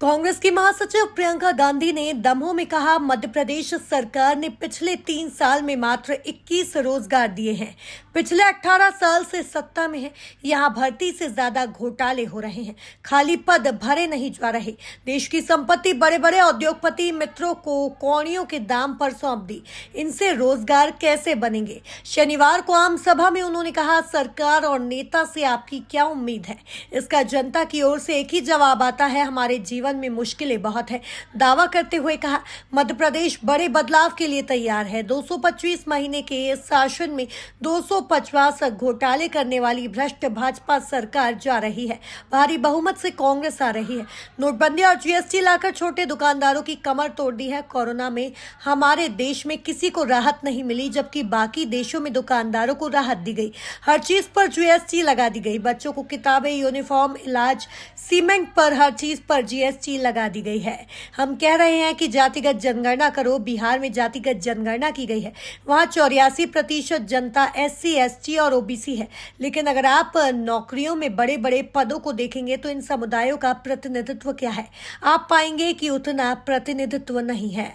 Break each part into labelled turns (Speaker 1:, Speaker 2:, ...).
Speaker 1: कांग्रेस की महासचिव प्रियंका गांधी ने दमोह में कहा, मध्य प्रदेश सरकार ने पिछले 3 साल में मात्र 21 रोजगार दिए हैं। पिछले 18 साल से सत्ता में है, यहाँ भर्ती से ज्यादा घोटाले हो रहे हैं, खाली पद भरे नहीं जा रहे। देश की संपत्ति बड़े बड़े उद्योगपति मित्रों को कौड़ियों के दाम पर सौंप दी, इनसे रोजगार कैसे बनेंगे। शनिवार को आम सभा में उन्होंने कहा, सरकार और नेता से आपकी क्या उम्मीद है। इसका जनता की ओर से एक ही जवाब आता है, हमारे जीवन में मुश्किलें बहुत है। दावा करते हुए कहा, मध्य प्रदेश बड़े बदलाव के लिए तैयार है। 225 महीने के इस शासन में 250 घोटाले करने वाली भ्रष्ट भाजपा सरकार जा रही है। भारी बहुमत से कांग्रेस आ रही है। नोटबंदी और जीएसटी लाकर छोटे दुकानदारों की कमर तोड़ दी है। कोरोना में हमारे देश में किसी को राहत नहीं मिली, जबकि बाकी देशों में दुकानदारों को राहत दी गई। हर चीज पर जीएसटी लगा दी गई। बच्चों को किताबें, यूनिफॉर्म, इलाज, सीमेंट पर हर चीज पर जीएसटी लगा दी गई है। हम कह रहे हैं कि जातिगत जनगणना करो। बिहार में जातिगत जनगणना की गई है, वहां 84% जनता SC, ST और OBC है। लेकिन अगर आप नौकरियों में बड़े बड़े पदों को देखेंगे तो इन समुदायों का प्रतिनिधित्व क्या है, आप पाएंगे कि उतना प्रतिनिधित्व नहीं है।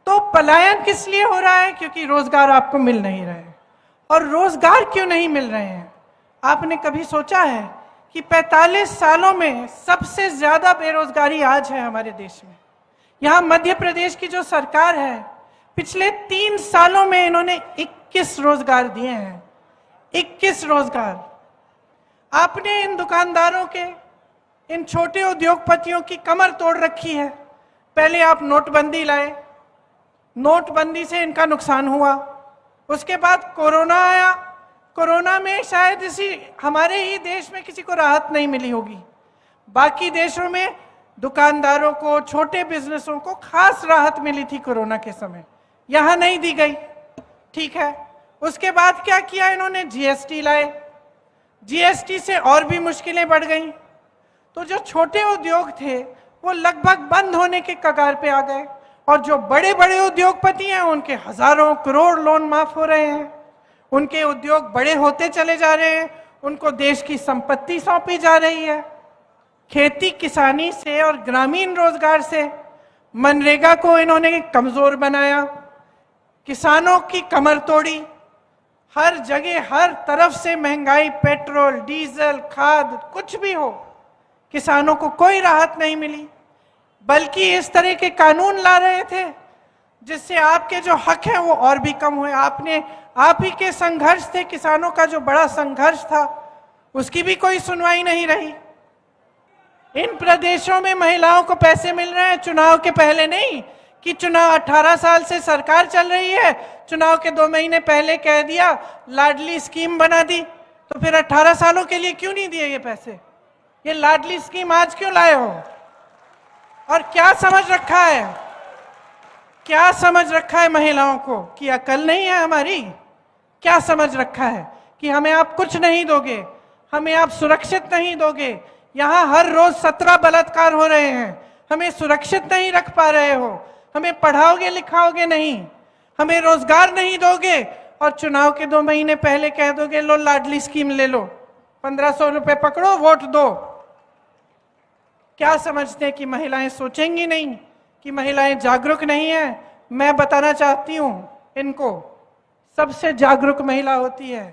Speaker 2: तो पलायन किस लिए हो रहा है? क्योंकि रोजगार आपको मिल नहीं रहे। और रोजगार क्यों नहीं मिल रहे हैं? आपने कभी सोचा है कि 45 सालों में सबसे ज्यादा बेरोजगारी आज है हमारे देश में। यहाँ मध्य प्रदेश की जो सरकार है, पिछले 3 सालों में इन्होंने 21 रोजगार दिए हैं। 21 रोजगार। आपने इन दुकानदारों के, इन छोटे उद्योगपतियों की कमर तोड़ रखी है। पहले आप नोटबंदी लाए, नोटबंदी से इनका नुकसान हुआ। उसके बाद कोरोना आया। कोरोना में शायद हमारे ही देश में किसी को राहत नहीं मिली होगी। बाकी देशों में दुकानदारों को, छोटे बिजनेसों को खास राहत मिली थी कोरोना के समय, यहां नहीं दी गई। ठीक है। उसके बाद क्या किया इन्होंने? जीएसटी लाए। जीएसटी से और भी मुश्किलें बढ़ गई। तो जो छोटे उद्योग थे वो लगभग बंद होने के कगार पे आ गए, और जो बड़े बड़े उद्योगपति हैं उनके हजारों करोड़ लोन माफ हो रहे हैं। उनके उद्योग बड़े होते चले जा रहे हैं, उनको देश की संपत्ति सौंपी जा रही है। खेती किसानी से और ग्रामीण रोजगार से मनरेगा को इन्होंने कमजोर बनाया, किसानों की कमर तोड़ी। हर जगह हर तरफ से महंगाई, पेट्रोल, डीजल, खाद, कुछ भी हो, किसानों को कोई राहत नहीं मिली। बल्कि इस तरह के कानून ला रहे थे जिससे आपके जो हक हैं वो और भी कम हुए। आप ही के संघर्ष थे, किसानों का जो बड़ा संघर्ष था उसकी भी कोई सुनवाई नहीं रही। इन प्रदेशों में महिलाओं को पैसे मिल रहे हैं चुनाव के पहले नहीं, कि चुनाव 18 साल से सरकार चल रही है, चुनाव के 2 महीने पहले कह दिया, लाडली स्कीम बना दी। तो फिर 18 सालों के लिए क्यों नहीं दिए ये पैसे? ये लाडली स्कीम आज क्यों लाए हो? और क्या समझ रखा है, क्या समझ रखा है महिलाओं को कि अकल नहीं है हमारी? क्या समझ रखा है कि हमें आप कुछ नहीं दोगे, हमें आप सुरक्षित नहीं दोगे? यहाँ हर रोज 17 बलात्कार हो रहे हैं, हमें सुरक्षित नहीं रख पा रहे हो, हमें पढ़ाओगे लिखाओगे नहीं, हमें रोजगार नहीं दोगे, और चुनाव के 2 महीने पहले कह दोगे लो लाडली स्कीम ले लो, 1500 रुपए पकड़ो, वोट दो। क्या समझते हैं कि महिलाएं सोचेंगी नहीं, कि महिलाएं जागरूक नहीं है? मैं बताना चाहती हूं इनको, सबसे जागरूक महिला होती है